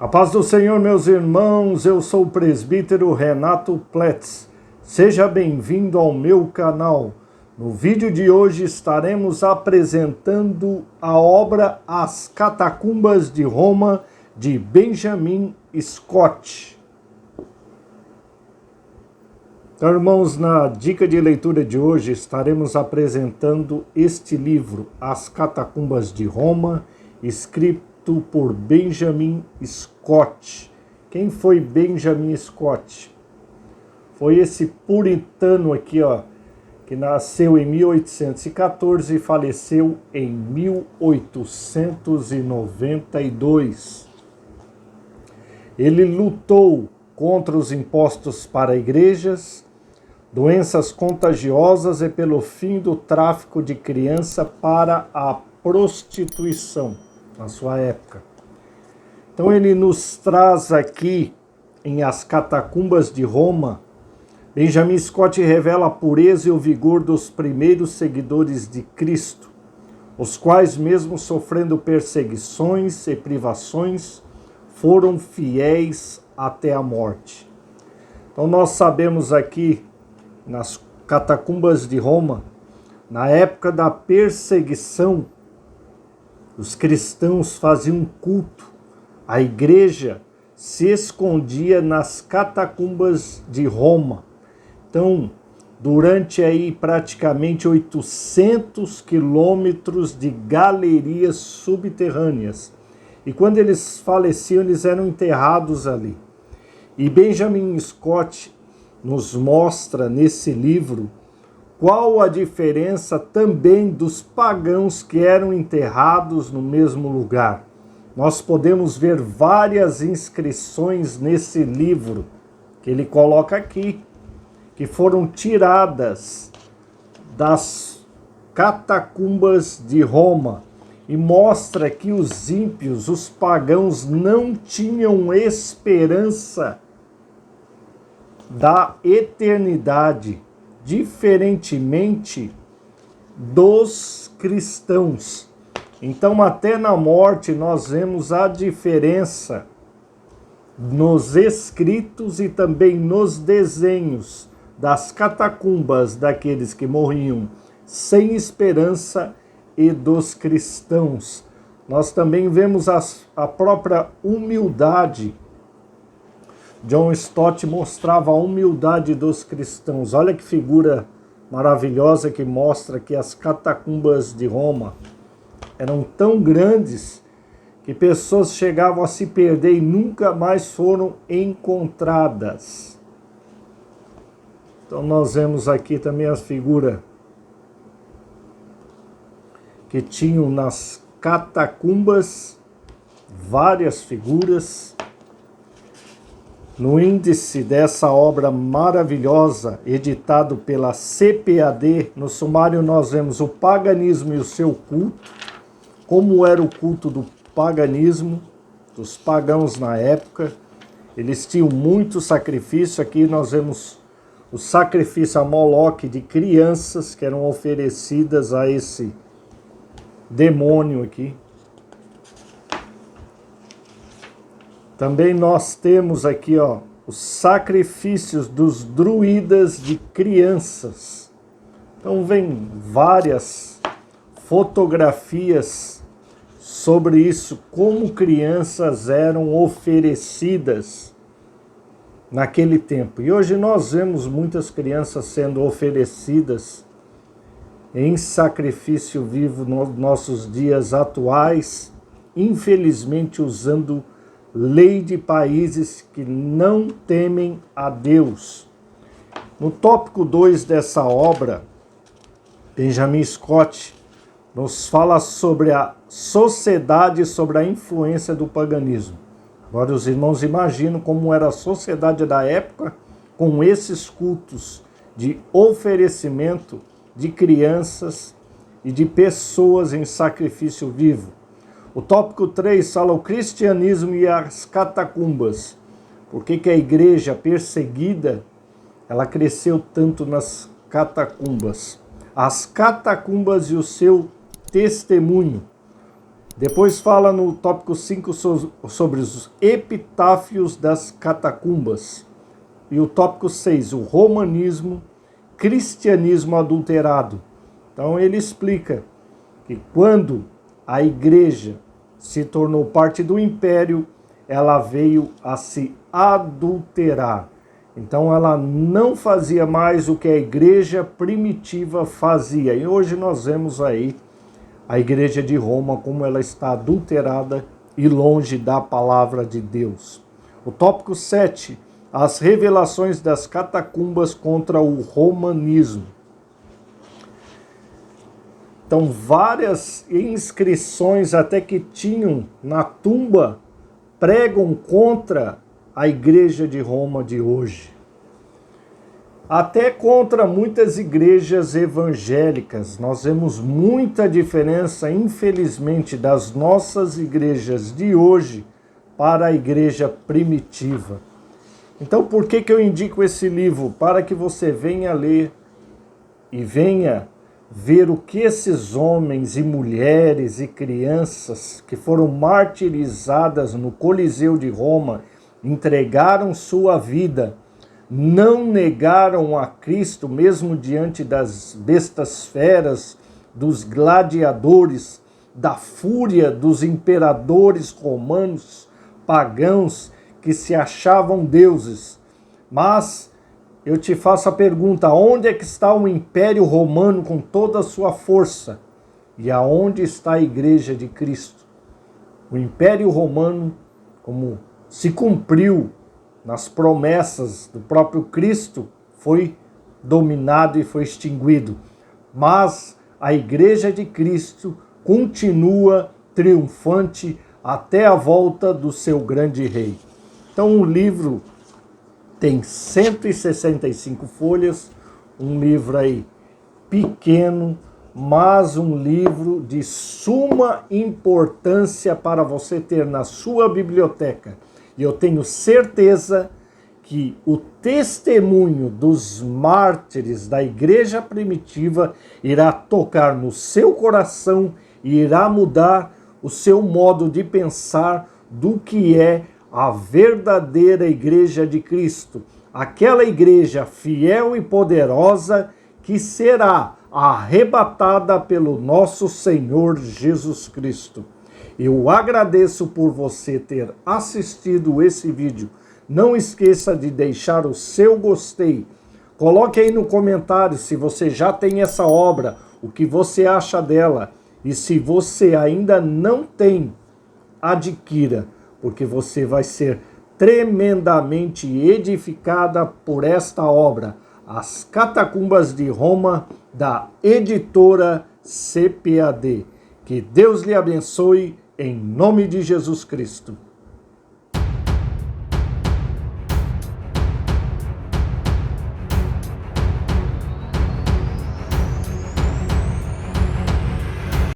A paz do Senhor, meus irmãos, eu sou o presbítero Renato Pletz. Seja bem-vindo ao meu canal. No vídeo de hoje estaremos apresentando a obra As Catacumbas de Roma, de Benjamin Scott. Então, irmãos, na dica de leitura de hoje estaremos apresentando este livro, As Catacumbas de Roma, escrito por Benjamin Scott. Quem foi Benjamin Scott? Foi esse puritano aqui, ó, que nasceu em 1814 e faleceu em 1892. Ele lutou contra os impostos para igrejas, doenças contagiosas e pelo fim do tráfico de criança para a prostituição na sua época. Então ele nos traz aqui em As Catacumbas de Roma. Benjamin Scott revela a pureza e o vigor dos primeiros seguidores de Cristo, os quais, mesmo sofrendo perseguições e privações, foram fiéis até a morte. Então nós sabemos aqui, nas Catacumbas de Roma, na época da perseguição, os cristãos faziam culto. A igreja se escondia nas catacumbas de Roma. Então, durante aí praticamente 800 quilômetros de galerias subterrâneas. E quando eles faleciam, eles eram enterrados ali. E Benjamin Scott nos mostra nesse livro qual a diferença também dos pagãos que eram enterrados no mesmo lugar. Nós podemos ver várias inscrições nesse livro que ele coloca aqui, que foram tiradas das catacumbas de Roma, e mostra que os ímpios, os pagãos, não tinham esperança da eternidade, diferentemente dos cristãos. Então, até na morte, nós vemos a diferença nos escritos e também nos desenhos das catacumbas daqueles que morriam sem esperança e dos cristãos. Nós também vemos a própria humildade. John Stott mostrava a humildade dos cristãos. Olha que figura maravilhosa que mostra que as catacumbas de Roma eram tão grandes que pessoas chegavam a se perder e nunca mais foram encontradas. Então nós vemos aqui também as figuras que tinham nas catacumbas, várias figuras. No índice dessa obra maravilhosa, editado pela CPAD, no sumário nós vemos o paganismo e o seu culto, como era o culto do paganismo, dos pagãos na época. Eles tinham muito sacrifício. Aqui nós vemos o sacrifício a Moloque de crianças que eram oferecidas a esse demônio aqui. Também nós temos aqui, ó, os sacrifícios dos druidas de crianças. Então vem várias fotografias sobre isso, como crianças eram oferecidas naquele tempo. E hoje nós vemos muitas crianças sendo oferecidas em sacrifício vivo nos nossos dias atuais, infelizmente usando lei de países que não temem a Deus. No tópico 2 dessa obra, Benjamin Scott nos fala sobre a sociedade, sobre a influência do paganismo. Agora os irmãos imaginam como era a sociedade da época com esses cultos de oferecimento de crianças e de pessoas em sacrifício vivo. O tópico 3 fala o cristianismo e as catacumbas. Por que a igreja perseguida, ela cresceu tanto nas catacumbas? As catacumbas e o seu testemunho. Depois fala no tópico 5 sobre os epitáfios das catacumbas. E o tópico 6, o romanismo, cristianismo adulterado. Então ele explica que quando a igreja se tornou parte do império, ela veio a se adulterar. Então ela não fazia mais o que a igreja primitiva fazia. E hoje nós vemos aí a igreja de Roma como ela está adulterada e longe da palavra de Deus. O tópico 7, as revelações das catacumbas contra o romanismo. Então, várias inscrições até que tinham na tumba pregam contra a igreja de Roma de hoje. Até contra muitas igrejas evangélicas. Nós vemos muita diferença, infelizmente, das nossas igrejas de hoje para a igreja primitiva. Então, por que eu indico esse livro? Para que você venha ler e venha ver o que esses homens e mulheres e crianças que foram martirizadas no Coliseu de Roma entregaram sua vida, não negaram a Cristo mesmo diante das bestas feras, dos gladiadores, da fúria dos imperadores romanos pagãos que se achavam deuses. Mas eu te faço a pergunta, onde é que está o Império Romano com toda a sua força? E aonde está a Igreja de Cristo? O Império Romano, como se cumpriu nas promessas do próprio Cristo, foi dominado e foi extinguido. Mas a Igreja de Cristo continua triunfante até a volta do seu grande rei. Então o livro tem 165 folhas, um livro aí pequeno, mas um livro de suma importância para você ter na sua biblioteca. E eu tenho certeza que o testemunho dos mártires da igreja primitiva irá tocar no seu coração e irá mudar o seu modo de pensar do que é a verdadeira igreja de Cristo, aquela igreja fiel e poderosa que será arrebatada pelo nosso Senhor Jesus Cristo. Eu agradeço por você ter assistido esse vídeo. Não esqueça de deixar o seu gostei. Coloque aí no comentário se você já tem essa obra, o que você acha dela. E se você ainda não tem, adquira, porque você vai ser tremendamente edificada por esta obra, As Catacumbas de Roma, da editora CPAD. Que Deus lhe abençoe, em nome de Jesus Cristo.